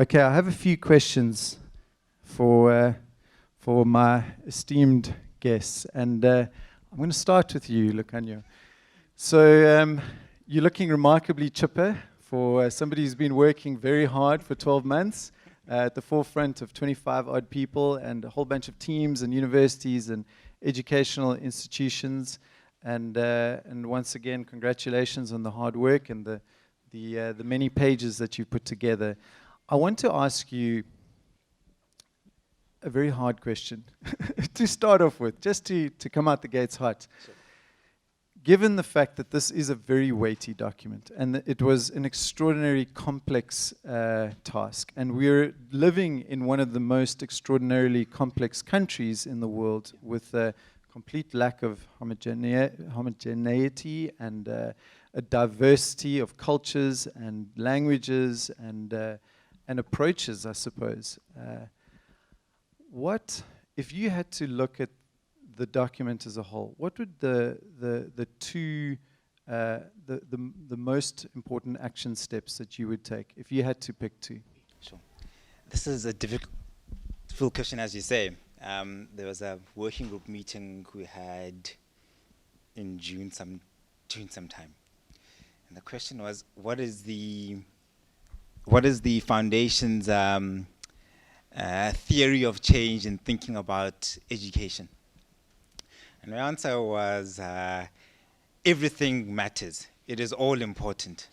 Okay, I have a few questions for my esteemed guests, and I'm going to start with you, Lukhanyo. So you're looking remarkably chipper for somebody who's been working very hard for 12 months at the forefront of 25 odd people and a whole bunch of teams and universities and educational institutions. And once again, congratulations on the hard work and the many pages that you put together. I want to ask you a very hard question to start off with, just to come out the gates hot. Sure. Given the fact that this is a very weighty document and it was an extraordinarily complex task, and we're living in one of the most extraordinarily complex countries in the world with a complete lack of homogeneity and a diversity of cultures and languages and approaches, I suppose. What, if you had to look at the document as a whole, what would the most important action steps that you would take if you had to pick two? Sure. This is a difficult question, as you say. There was a working group meeting we had in June sometime, and the question was, what is the foundation's theory of change in thinking about education? And the answer was, everything matters. It is all important.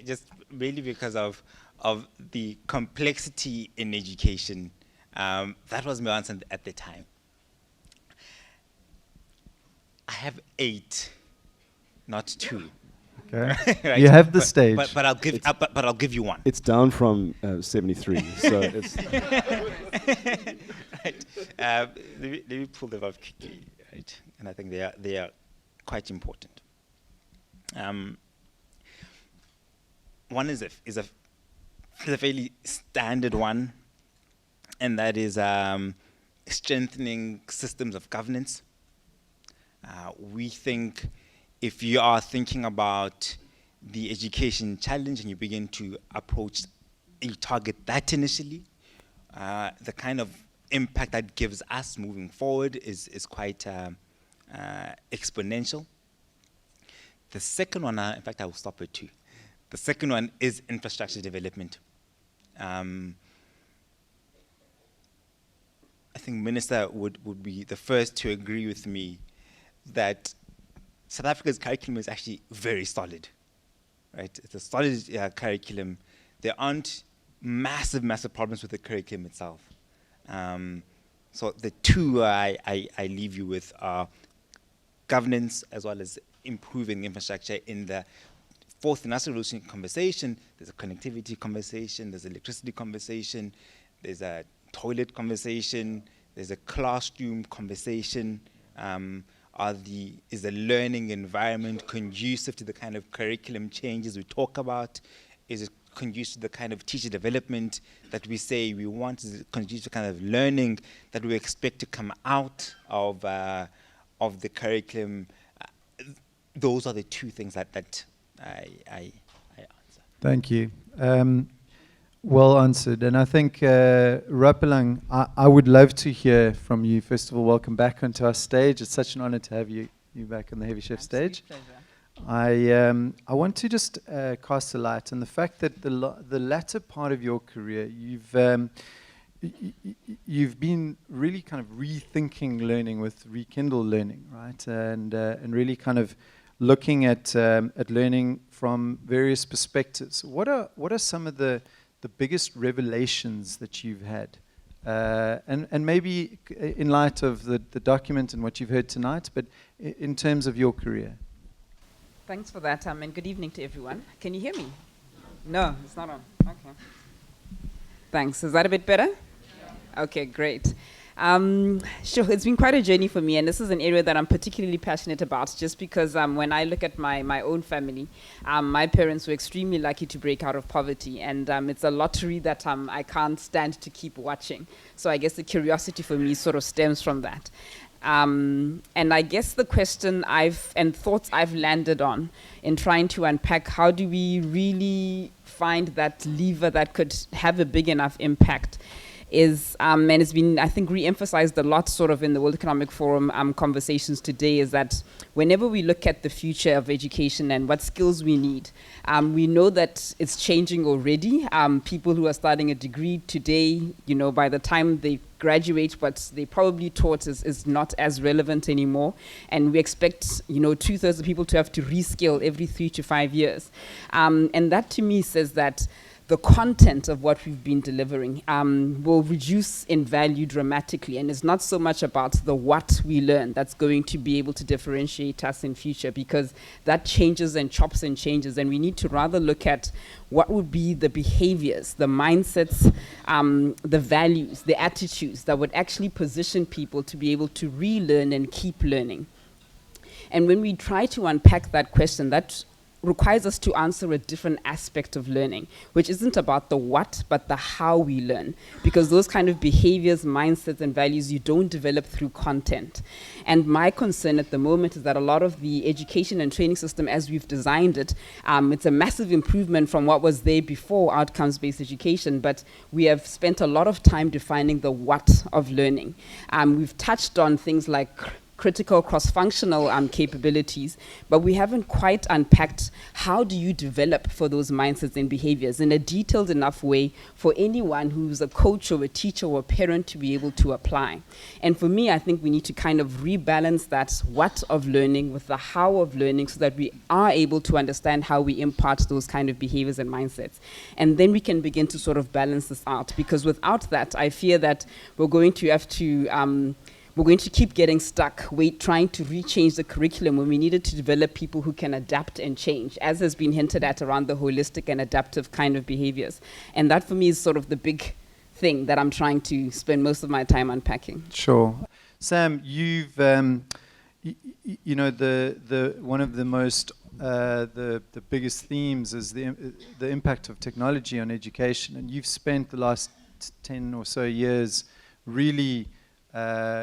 Just really because of the complexity in education. That was my answer at the time. I have 8, not 2. Okay. Right? You have the stage. But I'll give you one. It's down from 73, so it's... Right. Let me pull them up quickly, right? And I think they are quite important. One is a fairly standard one, and that is strengthening systems of governance. We think if you are thinking about the education challenge and you begin to approach, you target that initially, the kind of impact that gives us moving forward is quite exponential. The second one, in fact, I will stop at 2. The second one is infrastructure development. I think Minister would be the first to agree with me that South Africa's curriculum is actually very solid, right? It's a solid curriculum. There aren't massive problems with the curriculum itself. So the 2 I leave you with are governance as well as improving infrastructure. In the 4th industrial revolution conversation, there's a connectivity conversation, there's electricity conversation, there's a toilet conversation, there's a classroom conversation. Is the learning environment conducive to the kind of curriculum changes we talk about? Is it conducive to the kind of teacher development that we say we want? Is it conducive to the kind of learning that we expect to come out of the curriculum? Those are the 2 things that I answer. Thank you. Well answered. And I think, Rapelang, I would love to hear from you. First of all, welcome back onto our stage. It's such an honor to have you back on the Heavy Chef stage. I want to just cast a light on the fact that the latter part of your career, you've been really kind of rethinking learning with Rekindle Learning, right? And really kind of looking at learning from various perspectives. What are some of the biggest revelations that you've had? And maybe in light of the document and what you've heard tonight, but in terms of your career. Thanks for that, and good evening to everyone. Can you hear me? No, it's not on. Okay. Thanks. Is that a bit better? Yeah. Okay, great. Sure, it's been quite a journey for me, and this is an area that I'm particularly passionate about, just because when I look at my own family, my parents were extremely lucky to break out of poverty, and it's a lottery that I can't stand to keep watching. So I guess the curiosity for me sort of stems from that. And I guess the question thoughts I've landed on in trying to unpack how do we really find that lever that could have a big enough impact is, and it's been, I think, re-emphasized a lot sort of in the World Economic Forum conversations today, is that whenever we look at the future of education and what skills we need, we know that it's changing already. People who are starting a degree today, by the time they graduate, what they probably taught is not as relevant anymore. And we expect, 2/3 of people to have to reskill every 3 to 5 years. And that to me says that the content of what we've been delivering will reduce in value dramatically. And it's not so much about the what we learn that's going to be able to differentiate us in future, because that changes and chops and changes. And we need to rather look at what would be the behaviors, the mindsets, the values, the attitudes that would actually position people to be able to relearn and keep learning. And when we try to unpack that question, that requires us to answer a different aspect of learning, which isn't about the what, but the how we learn. Because those kind of behaviors, mindsets, and values you don't develop through content. And my concern at the moment is that a lot of the education and training system as we've designed it, it's a massive improvement from what was there before outcomes-based education, but we have spent a lot of time defining the what of learning. We've touched on things like critical cross-functional capabilities, but we haven't quite unpacked how do you develop for those mindsets and behaviors in a detailed enough way for anyone who's a coach or a teacher or a parent to be able to apply. And for me, I think we need to kind of rebalance that what of learning with the how of learning so that we are able to understand how we impart those kind of behaviors and mindsets. And then we can begin to sort of balance this out, because without that, I fear that we're going to keep getting stuck, trying to rechange the curriculum when we needed to develop people who can adapt and change, as has been hinted at around the holistic and adaptive kind of behaviors. And that for me is sort of the big thing that I'm trying to spend most of my time unpacking. Sure. Sam, you've, one of the most, the biggest themes is the impact of technology on education. And you've spent the last 10 or so years really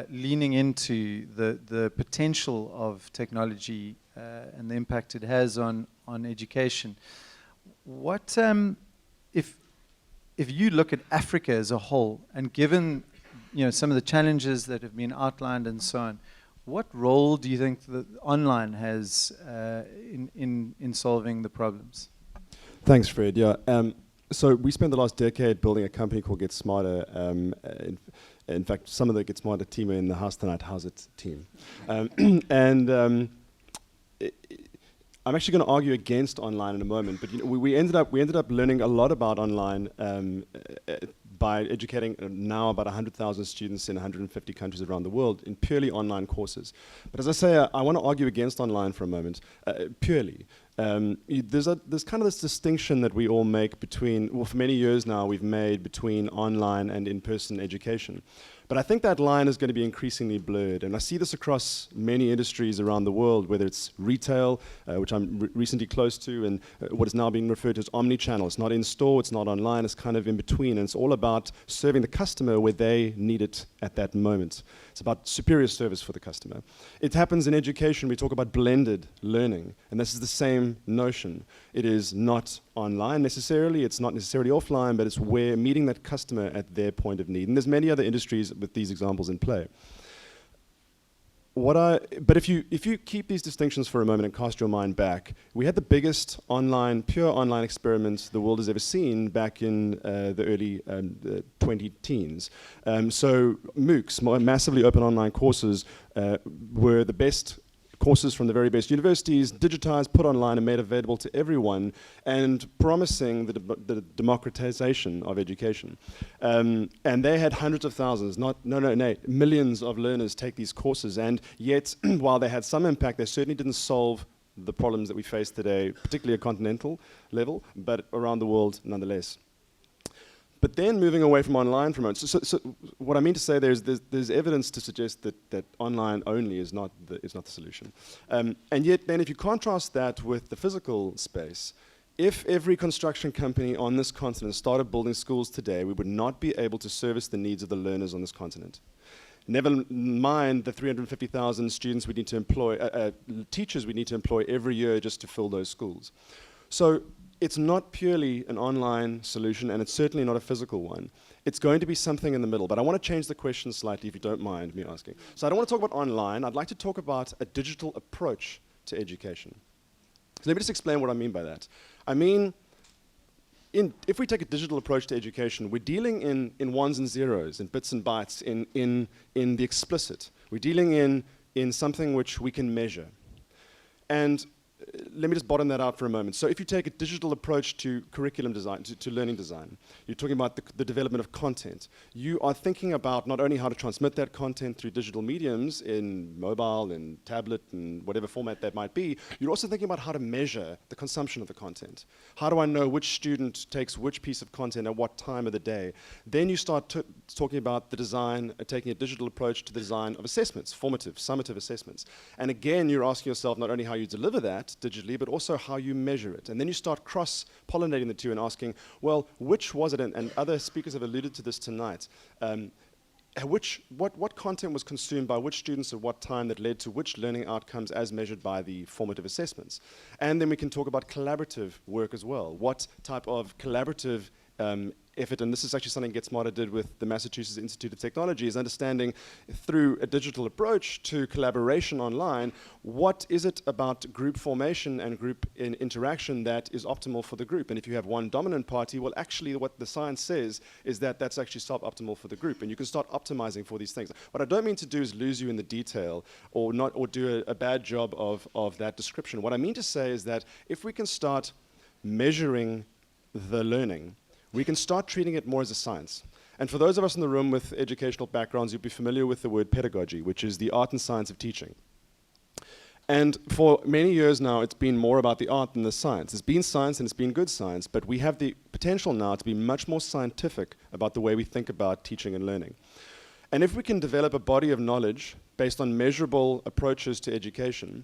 leaning into the potential of technology and the impact it has on education. What if you look at Africa as a whole, and given some of the challenges that have been outlined and so on, what role do you think that online has in solving the problems? Thanks, Fred. Yeah. So we spent the last decade building a company called Get Smarter. In fact, some of the Get Smarter team are in the house tonight. How's it, team? I'm actually going to argue against online in a moment. But we ended up learning a lot about online by educating now about 100,000 students in 150 countries around the world in purely online courses. But as I say, I want to argue against online for a moment, purely. There's kind of this distinction that we all make between, well, for many years now we've made between online and in-person education. But I think that line is going to be increasingly blurred, and I see this across many industries around the world, whether it's retail, which I'm recently close to, and what is now being referred to as omni-channel. It's not in-store, it's not online, it's kind of in between, and it's all about serving the customer where they need it at that moment. It's about superior service for the customer. It happens in education. We talk about blended learning, and this is the same notion. It is not online necessarily, it's not necessarily offline, but it's where meeting that customer at their point of need. And there's many other industries with these examples in play. But if you keep these distinctions for a moment and cast your mind back, we had the biggest pure online experiment the world has ever seen back in the early 20-teens. So MOOCs, massively open online courses, were the best courses from the very best universities, digitized, put online, and made available to everyone, and promising the democratization of education. And they had hundreds of thousands, millions of learners take these courses, and yet, while they had some impact, they certainly didn't solve the problems that we face today, particularly at continental level, but around the world nonetheless. But then moving away from online for a moment, so what I mean to say there's evidence to suggest that online only is not the solution. And yet then if you contrast that with the physical space, if every construction company on this continent started building schools today, we would not be able to service the needs of the learners on this continent. Never mind the 350,000 students we need to employ, teachers we need to employ every year just to fill those schools. So it's not purely an online solution, and it's certainly not a physical one. It's going to be something in the middle, but I want to change the question slightly, if you don't mind me asking. So I don't want to talk about online. I'd like to talk about a digital approach to education. So let me just explain what I mean by that. I mean, if we take a digital approach to education, we're dealing in ones and zeros, in bits and bytes, in the explicit. We're dealing in something which we can measure. And let me just bottom that out for a moment. So if you take a digital approach to curriculum design, to learning design, you're talking about the development of content. You are thinking about not only how to transmit that content through digital mediums in mobile and tablet and whatever format that might be, you're also thinking about how to measure the consumption of the content. How do I know which student takes which piece of content at what time of the day? Then you start talking about the design, taking a digital approach to the design of assessments, formative, summative assessments. And again, you're asking yourself not only how you deliver that digitally, but also how you measure it. And then you start cross-pollinating the two and asking, well, which was it? And other speakers have alluded to this tonight. What content was consumed by which students at what time that led to which learning outcomes as measured by the formative assessments? And then we can talk about collaborative work as well. What type of collaborative effort, and this is actually something Get Smarter did with the Massachusetts Institute of Technology, is understanding through a digital approach to collaboration online, what is it about group formation and group interaction that is optimal for the group? And if you have one dominant party, well, actually what the science says is that that's actually suboptimal for the group, and you can start optimizing for these things. What I don't mean to do is lose you in the detail or do a bad job of that description. What I mean to say is that if we can start measuring the learning, we can start treating it more as a science. And for those of us in the room with educational backgrounds, you'll be familiar with the word pedagogy, which is the art and science of teaching. And for many years now, it's been more about the art than the science. It's been science and it's been good science, but we have the potential now to be much more scientific about the way we think about teaching and learning. And if we can develop a body of knowledge based on measurable approaches to education,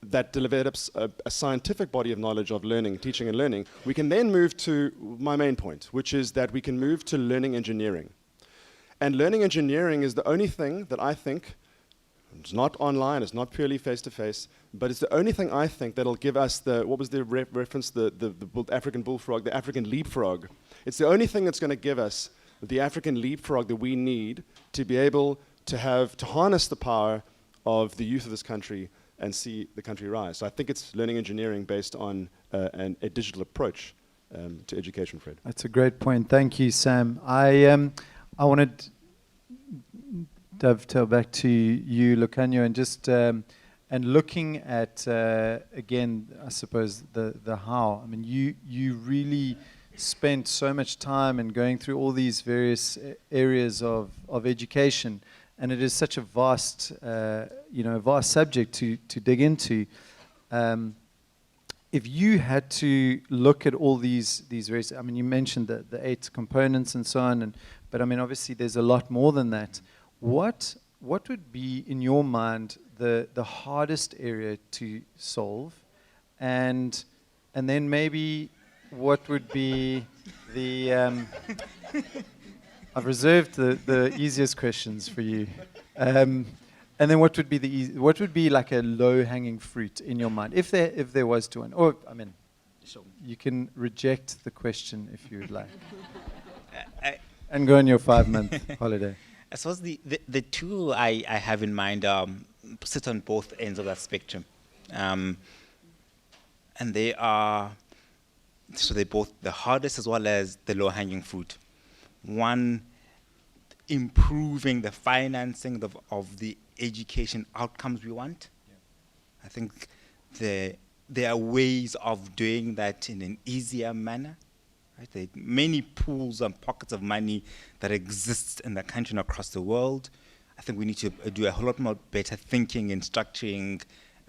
that develops a scientific body of knowledge of learning, teaching and learning, we can then move to my main point, which is that we can move to learning engineering. And learning engineering is the only thing that I think, it's not online, it's not purely face-to-face, but it's the only thing I think that'll give us what was the reference, the African bullfrog, the African leapfrog. It's the only thing that's going to give us the African leapfrog that we need to be able to harness the power of the youth of this country and see the country rise. So I think it's learning engineering based on a digital approach to education, Fred. That's a great point. Thank you, Sam. I want to dovetail back to you, Lukhanyo, and just and looking at again, I suppose the how. I mean, you really spent so much time in going through all these various areas of education. And it is such a vast, vast subject to dig into. If you had to look at all these various, I mean, you mentioned the 8 components and so on, but I mean, obviously, there's a lot more than that. What would be, in your mind, the hardest area to solve, and then maybe what would be the I've reserved the easiest questions for you, and then what would be like a low-hanging fruit in your mind, if there was to one? Or I mean, sure, you can reject the question if you would like, and go on your 5-month holiday. I suppose the two I have in mind sit on both ends of that spectrum, and they're both the hardest as well as the low-hanging fruit. One, improving the financing of the education outcomes we want. Yeah. I think there are ways of doing that in an easier manner. Right? There are many pools and pockets of money that exist in the country and across the world. I think we need to do a whole lot more better thinking and structuring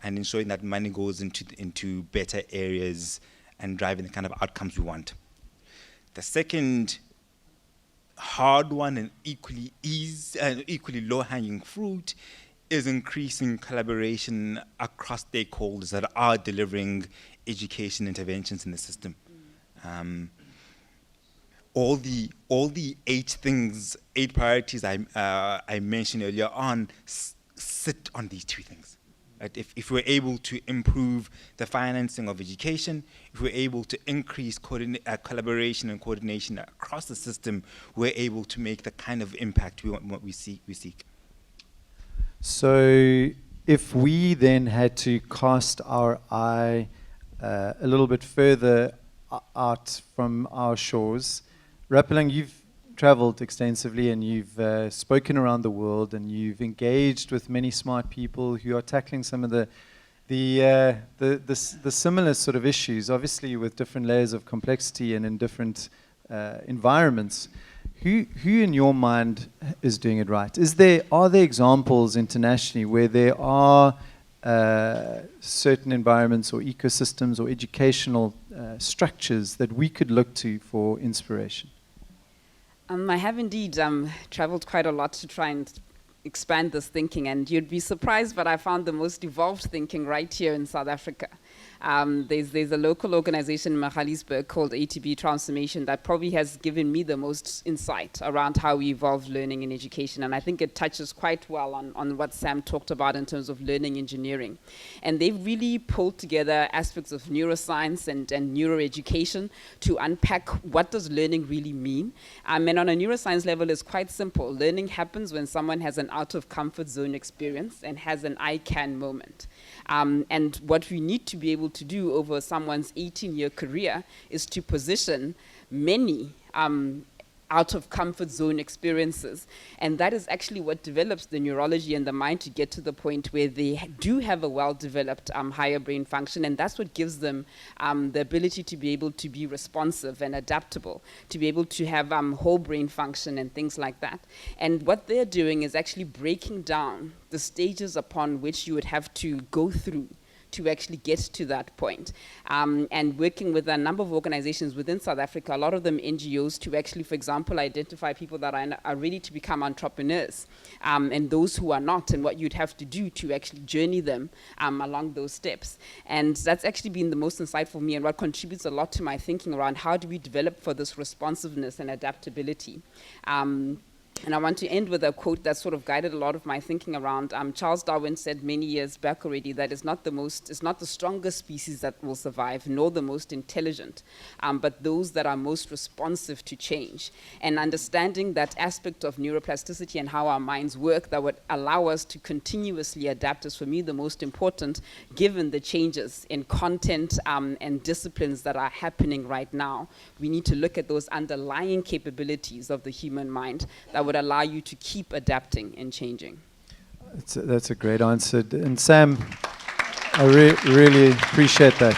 and ensuring that money goes into better areas and driving the kind of outcomes we want. The second hard one and equally low-hanging fruit is increasing collaboration across stakeholders that are delivering education interventions in the system. all the eight priorities I mentioned earlier on sit on these two things. Right? If we're able to improve the financing of education, if we're able to increase collaboration and coordination across the system, we're able to make the kind of impact we seek. So if we then had to cast our eye a little bit further out from our shores, Rapelang, you've traveled extensively and you've spoken around the world and you've engaged with many smart people who are tackling some of the similar sort of issues, obviously with different layers of complexity and in different environments. Who in your mind is doing it right? Are there examples internationally where there are certain environments or ecosystems or educational structures that we could look to for inspiration? I have indeed traveled quite a lot to try and expand this thinking, and you'd be surprised, but I found the most evolved thinking right here in South Africa. There's a local organization in Magaliesburg called ATB Transformation that probably has given me the most insight around how we evolve learning in education, and I think it touches quite well on what Sam talked about in terms of learning engineering. And they've really pulled together aspects of neuroscience and neuroeducation to unpack what does learning really mean. And on a neuroscience level, it's quite simple. Learning happens when someone has an out-of-comfort zone experience and has an I can moment. And what we need to be able to do over someone's 18-year career is to position many out-of-comfort zone experiences. And that is actually what develops the neurology and the mind to get to the point where they do have a well-developed higher brain function, and that's what gives them the ability to be able to be responsive and adaptable, to be able to have whole brain function and things like that. And what they're doing is actually breaking down the stages upon which you would have to go through to actually get to that point. And working with a number of organizations within South Africa, a lot of them NGOs, to actually, for example, identify people that are ready to become entrepreneurs, and those who are not, and what you'd have to do to actually journey them along those steps. And that's actually been the most insightful for me, and what contributes a lot to my thinking around how do we develop for this responsiveness and adaptability. And I want to end with a quote that sort of guided a lot of my thinking around. Charles Darwin said many years back already that it's not the strongest species that will survive, nor the most intelligent, but those that are most responsive to change. And understanding that aspect of neuroplasticity and how our minds work that would allow us to continuously adapt is, for me, the most important, given the changes in content and disciplines that are happening right now. We need to look at those underlying capabilities of the human mind that would allow you to keep adapting and changing. That's a great answer. And Sam, I really appreciate that.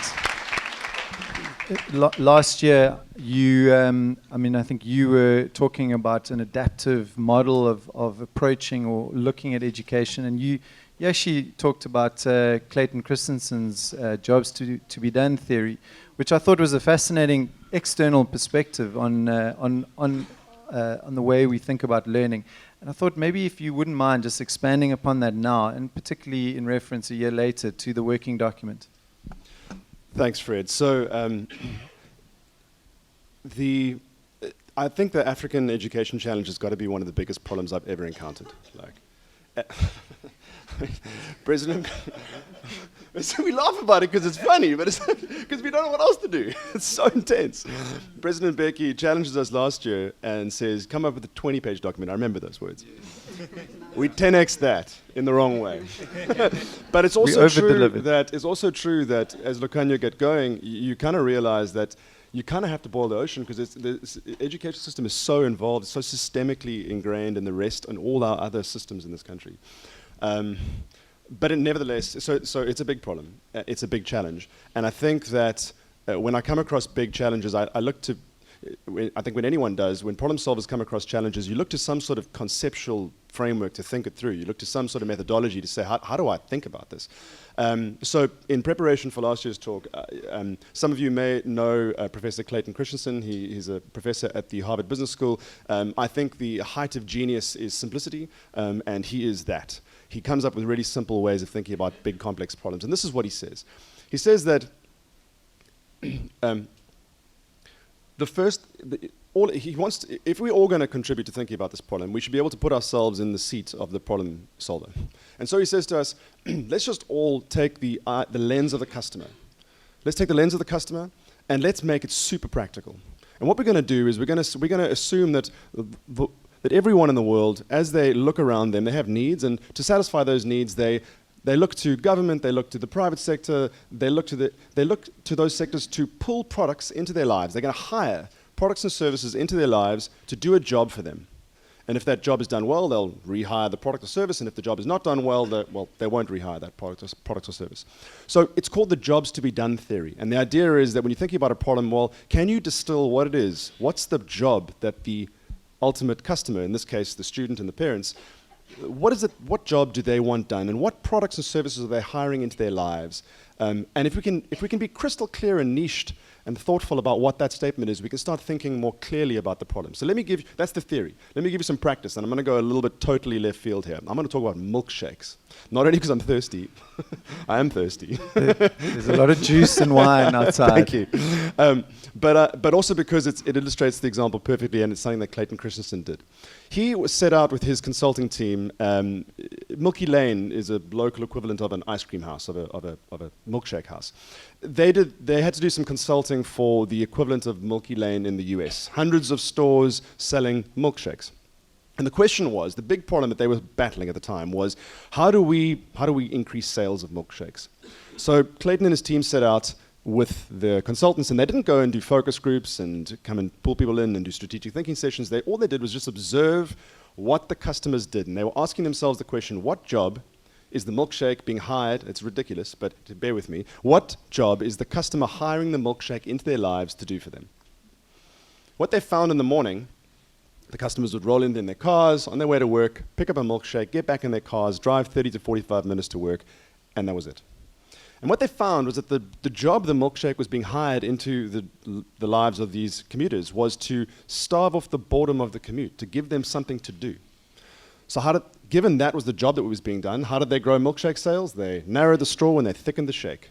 Last year, I think you were talking about an adaptive model of approaching or looking at education, and you actually talked about Clayton Christensen's jobs to be done theory, which I thought was a fascinating external perspective on the way we think about learning. And I thought maybe if you wouldn't mind just expanding upon that now, and particularly in reference a year later to the working document. Thanks, Fred. So I think the African education challenge has got to be one of the biggest problems I've ever encountered. President, so we laugh about it because it's funny, but it's because we don't know what else to do. It's so intense. President Mbeki challenges us last year and says, come up with a 20-page document. I remember those words. We 10x that in the wrong way. But it's also true that as Lukhanyo get going, you kind of realize that you kind of have to boil the ocean because the education system is so involved, so systemically ingrained in the rest and all our other systems in this country. But nevertheless, so it's a big problem. It's a big challenge. And I think that when I come across big challenges, I look to, I think when anyone does, when problem solvers come across challenges, you look to some sort of conceptual framework to think it through. You look to some sort of methodology to say, how do I think about this? So in preparation for last year's talk, some of you may know Professor Clayton Christensen. He's a professor at the Harvard Business School. I think the height of genius is simplicity, and he is that. He comes up with really simple ways of thinking about big, complex problems. And this is what he says. He says that if we're all going to contribute to thinking about this problem, we should be able to put ourselves in the seat of the problem solver. And so he says to us, let's just all take the lens of the customer. Let's take the lens of the customer and let's make it super practical. And what we're going to do is we're going to assume that everyone in the world, as they look around them, they have needs, and to satisfy those needs, they look to government, they look to the private sector, they look to those sectors to pull products into their lives. They're going to hire products and services into their lives to do a job for them. And if that job is done well, they'll rehire the product or service, and if the job is not done well, they won't rehire that product or service. So it's called the jobs to be done theory. And the idea is that when you're thinking about a problem, well, can you distill what it is? What's the job that the ultimate customer, in this case the student and the parents, what job do they want done, and what products and services are they hiring into their lives? And if we can be crystal clear and niched and thoughtful about what that statement is, we can start thinking more clearly about the problem. So that's the theory. Let me give you some practice, and I'm going to go a little bit totally left field here. I'm going to talk about milkshakes. Not only because I'm thirsty, I am thirsty. There's a lot of juice and wine outside. Thank you. But also because it illustrates the example perfectly, and it's something that Clayton Christensen did. He was set out with his consulting team. Milky Lane is a local equivalent of an ice cream house, of a milkshake house. They had to do some consulting for the equivalent of Milky Lane in the US. Hundreds of stores selling milkshakes. And the question was, the big problem that they were battling at the time was, how do we increase sales of milkshakes? So Clayton and his team set out with the consultants, and they didn't go and do focus groups and come and pull people in and do strategic thinking sessions. All they did was just observe what the customers did. And they were asking themselves the question, what job is the milkshake being hired? It's ridiculous, but bear with me. What job is the customer hiring the milkshake into their lives to do for them? What they found in the morning, the customers would roll in their cars on their way to work, pick up a milkshake, get back in their cars, drive 30 to 45 minutes to work, and that was it. And what they found was that the job the milkshake was being hired into the lives of these commuters was to starve off the boredom of the commute, to give them something to do. So given that was the job that was being done, how did they grow milkshake sales? They narrowed the straw and they thickened the shake.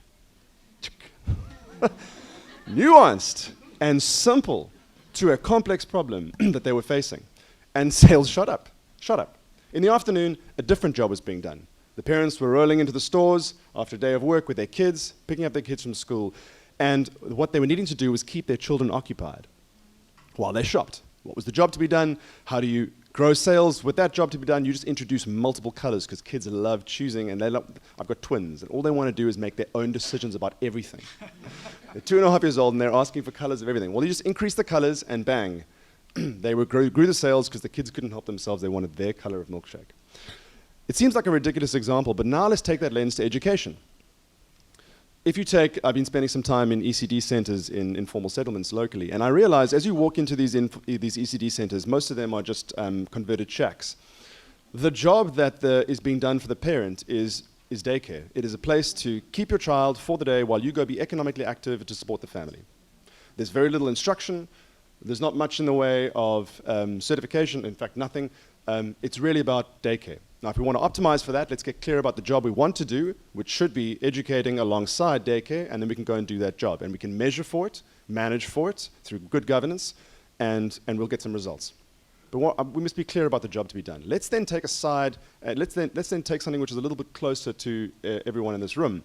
Nuanced and simple to a complex problem that they were facing. And sales shot up. In the afternoon, a different job was being done. The parents were rolling into the stores after a day of work with their kids, picking up their kids from school, and what they were needing to do was keep their children occupied while they shopped. What was the job to be done? How do you grow sales? With that job to be done, you just introduce multiple colors, because kids love choosing, and I've got twins, and all they want to do is make their own decisions about everything. They're 2.5 years old, and they're asking for colors of everything. Well, you just increase the colors, and bang, they grew the sales because the kids couldn't help themselves. They wanted their color of milkshake. It seems like a ridiculous example, but now let's take that lens to education. I've been spending some time in ECD centers in informal settlements locally, and I realize as you walk into these ECD centers, most of them are just converted shacks. The job that is being done for the parent is daycare. It is a place to keep your child for the day while you go be economically active to support the family. There's very little instruction. There's not much in the way of certification, in fact, nothing. It's really about daycare. Now, if we want to optimize for that, let's get clear about the job we want to do, which should be educating alongside daycare, and then we can go and do that job. And we can measure for it, manage for it through good governance, and we'll get some results. But we must be clear about the job to be done. Let's then take let's then take something which is a little bit closer to everyone in this room.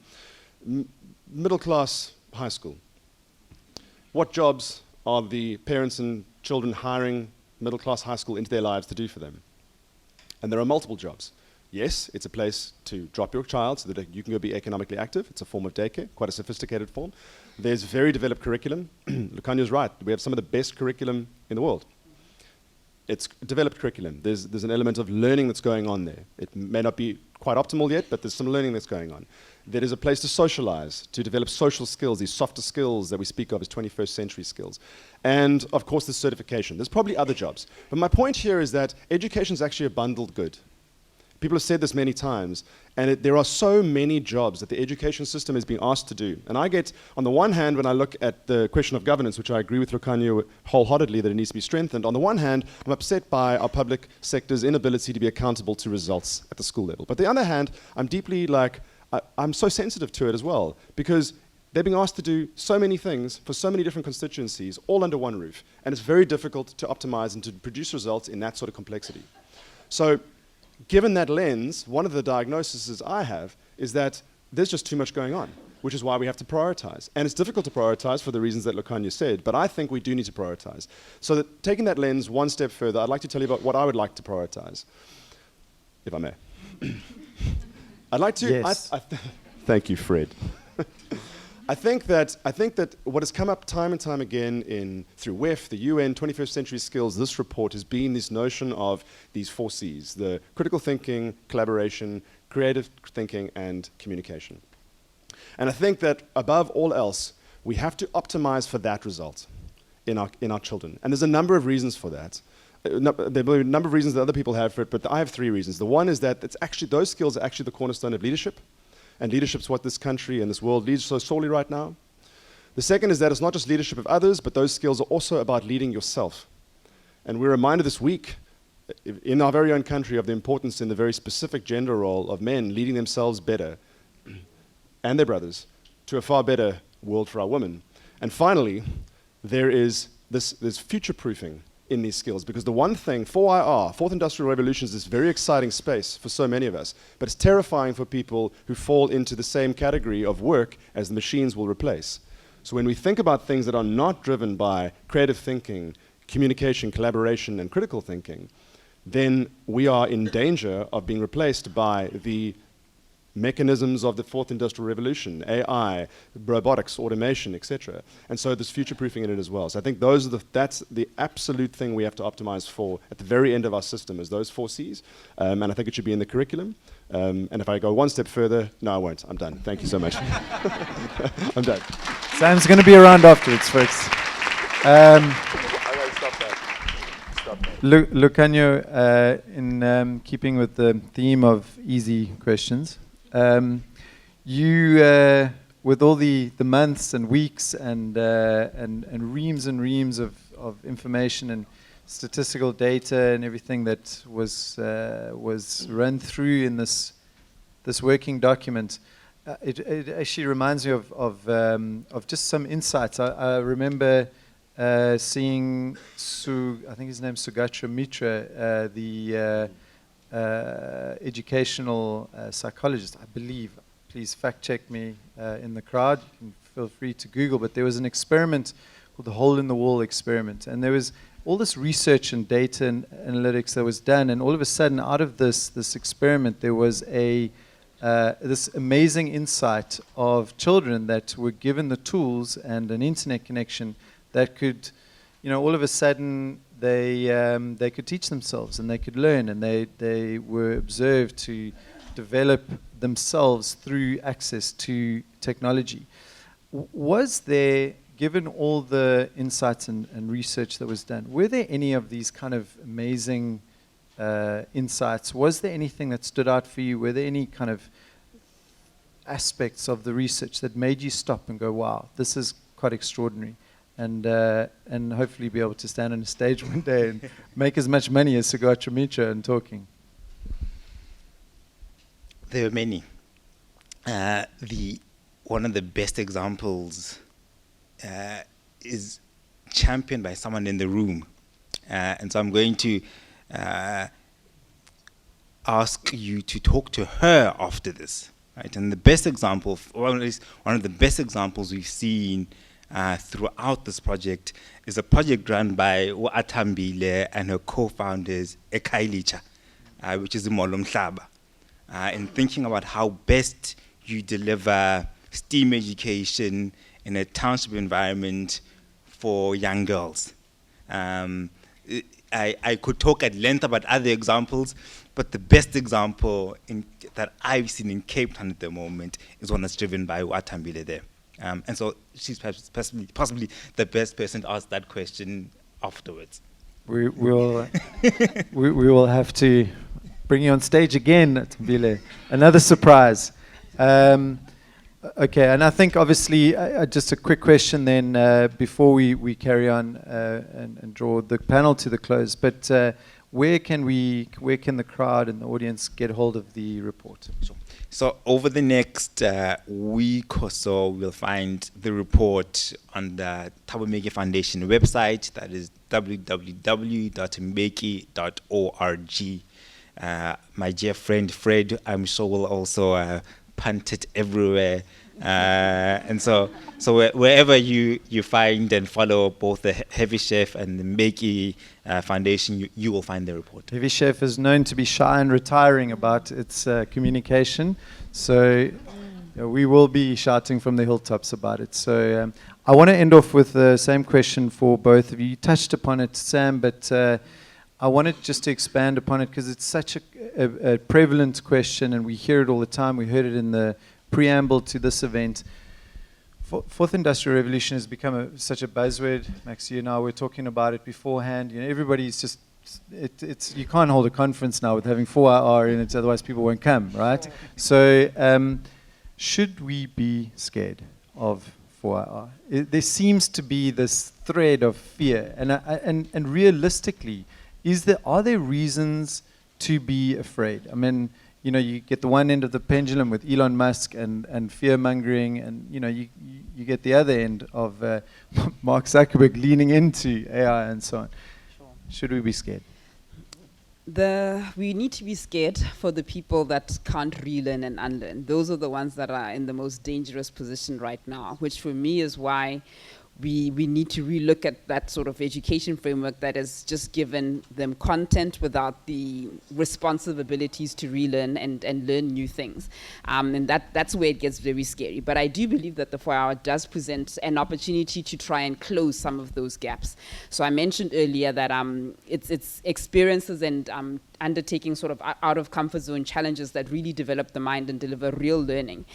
Middle class high school. What jobs are the parents and children hiring middle class high school into their lives to do for them? And there are multiple jobs. Yes, it's a place to drop your child so that you can go be economically active. It's a form of daycare, quite a sophisticated form. There's very developed curriculum. Lukhanyo's right. We have some of the best curriculum in the world. It's developed curriculum. There's an element of learning that's going on there. It may not be quite optimal yet, but there's some learning that's going on. There is a place to socialize, to develop social skills, these softer skills that we speak of as 21st century skills. And of course, there's certification. There's probably other jobs. But my point here is that education is actually a bundled good. People have said this many times, and there are so many jobs that the education system is being asked to do. And I get, on the one hand, when I look at the question of governance, which I agree with Lukhanyo wholeheartedly that it needs to be strengthened, on the one hand, I'm upset by our public sector's inability to be accountable to results at the school level. But on the other hand, I'm deeply I'm so sensitive to it as well, because they're being asked to do so many things for so many different constituencies, all under one roof. And it's very difficult to optimize and to produce results in that sort of complexity. So given that lens, one of the diagnoses I have is that there's just too much going on, which is why we have to prioritize. And it's difficult to prioritize for the reasons that Lukhanyo said, but I think we do need to prioritize. So that taking that lens one step further, I'd like to tell you about what I would like to prioritize, if I may. I'd like to... Yes. Thank you, Fred. I think that what has come up time and time again through WEF, the UN, 21st Century Skills, this report has been this notion of these 4 Cs, the critical thinking, collaboration, creative thinking, and communication. And I think that above all else, we have to optimize for that result in our children. And there's a number of reasons for that. There are a number of reasons that other people have for it, but I have 3 reasons. The one is that those skills are actually the cornerstone of leadership. And leadership's what this country and this world needs so sorely right now. The second is that it's not just leadership of others, but those skills are also about leading yourself. And we're reminded this week, in our very own country, of the importance in the very specific gender role of men leading themselves better and their brothers to a far better world for our women. And finally, there is this future-proofing in these skills, because the one thing, 4IR, Fourth Industrial Revolution, is this very exciting space for so many of us, but it's terrifying for people who fall into the same category of work as the machines will replace. So when we think about things that are not driven by creative thinking, communication, collaboration, and critical thinking, then we are in danger of being replaced by the mechanisms of the Fourth Industrial Revolution, AI, robotics, automation, etc. And so there's future-proofing in it as well. So I think that's the absolute thing we have to optimize for at the very end of our system, is those 4 Cs. And I think it should be in the curriculum. And if I go one step further, no, I won't. I'm done. Thank you so much. I'm done. Sam's going to be around afterwards, folks. I won't stop that. Lukhanyo, in keeping with the theme of easy questions, you, with all the months and weeks and reams of information and statistical data and everything that was run through in this working document, it actually reminds me of just some insights. I remember seeing I think his name's Sugatra Mitra, the educational psychologist, I believe. Please fact check me in the crowd. You can feel free to Google, but there was an experiment called the hole in the wall experiment, and there was all this research and data and analytics that was done, and all of a sudden, out of this experiment, there was this amazing insight of children that were given the tools and an internet connection that could, all of a sudden they could teach themselves and they could learn, and they were observed to develop themselves through access to technology. Was there, given all the insights and research that was done, were there any of these kind of amazing insights? Was there anything that stood out for you? Were there any kind of aspects of the research that made you stop and go, wow, this is quite extraordinary? And hopefully be able to stand on a stage one day and make as much money as Sugatra Mitra and talking. There were many. One of the best examples is championed by someone in the room. And so I'm going to ask you to talk to her after this. Right? And the best example, or at least one of the best examples we've seen throughout this project, is a project run by Atambile and her co-founders, Ekailicha, which is Molo Mhlaba, in thinking about how best you deliver STEAM education in a township environment for young girls. I could talk at length about other examples, but the best example that I've seen in Cape Town at the moment is one that's driven by Atambile there. And so she's possibly the best person to ask that question afterwards. We will have to bring you on stage again, Atambile. Another surprise. Okay, and I think obviously just a quick question then before we carry on and draw the panel to the close. But where can the crowd and the audience get hold of the report? Sure. So over the next week or so, we'll find the report on the Thabo Mbeki Foundation website. That is www.mbeki.org. My dear friend Fred, I'm sure will also punt it everywhere. And so wherever you find and follow both the Heavy Chef and the Mbeki Foundation, you will find the report. Heavy Chef is known to be shy and retiring about its communication, so we will be shouting from the hilltops about it. So I want to end off with the same question for both of you. You touched upon it, Sam, but I wanted just to expand upon it because it's such a prevalent question, and we hear it all the time. We heard it in the preamble to this event. Fourth Industrial Revolution has become such a buzzword. Max, you and I were talking about it beforehand. You know, everybody's just, it's you can't hold a conference now with having 4 hour in it, otherwise people won't come, right? So should we be scared of 4 hour? There seems to be this thread of fear, and realistically, are there reasons to be afraid? I mean, you know, you get the one end of the pendulum with Elon Musk and fear-mongering, and, you know, you get the other end of Mark Zuckerberg leaning into AI and so on. Sure. Should we be scared? We need to be scared for the people that can't relearn and unlearn. Those are the ones that are in the most dangerous position right now, which for me is why we need to relook at that sort of education framework that has just given them content without the responsive abilities to relearn and learn new things. And that's where it gets very scary. But I do believe that the 4 hour does present an opportunity to try and close some of those gaps. So I mentioned earlier that it's experiences and undertaking sort of out of comfort zone challenges that really develop the mind and deliver real learning.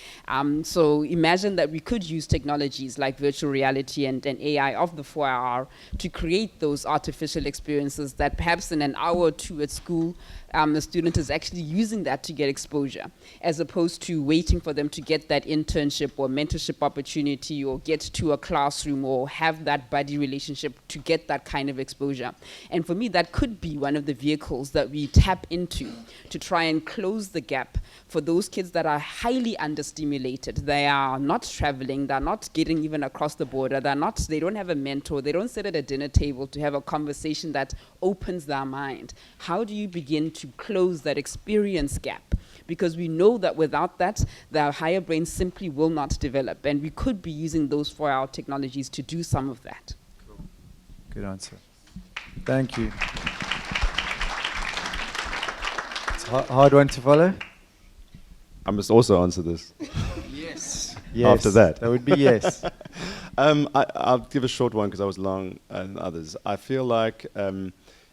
So imagine that we could use technologies like virtual reality and AI of the 4 hour to create those artificial experiences that perhaps in an hour or two at school, the student is actually using that to get exposure, as opposed to waiting for them to get that internship or mentorship opportunity or get to a classroom or have that buddy relationship to get that kind of exposure. And for me, that could be one of the vehicles that we tap into to try and close the gap for those kids that are highly understimulated. They are not traveling, they're not getting even across the border, they don't have a mentor, they don't sit at a dinner table to have a conversation that opens their mind. How do you begin to close that experience gap? Because we know that without that, their higher brains simply will not develop, and we could be using those 4 hour technologies to do some of that. Cool. Good answer. Thank you. It's a hard one to follow. I must also answer this. Yes. After that. That would be yes. I'll give a short one because I was long and others. I feel like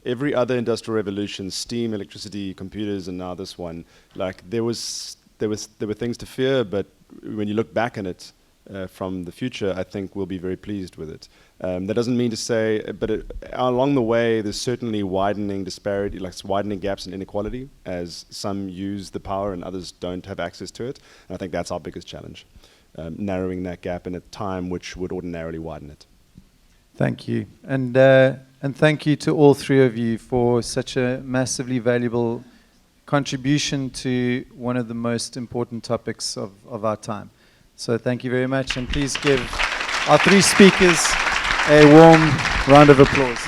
every other industrial revolution, steam, electricity, computers, and now this one, like there were things to fear, but when you look back on it from the future, I think we'll be very pleased with it. That doesn't mean to say, but along the way, there's certainly widening disparity, like widening gaps in inequality, as some use the power and others don't have access to it. And I think that's our biggest challenge, narrowing that gap in a time which would ordinarily widen it. Thank you. And thank you to all three of you for such a massively valuable contribution to one of the most important topics of our time. So thank you very much, and please give our three speakers a warm round of applause.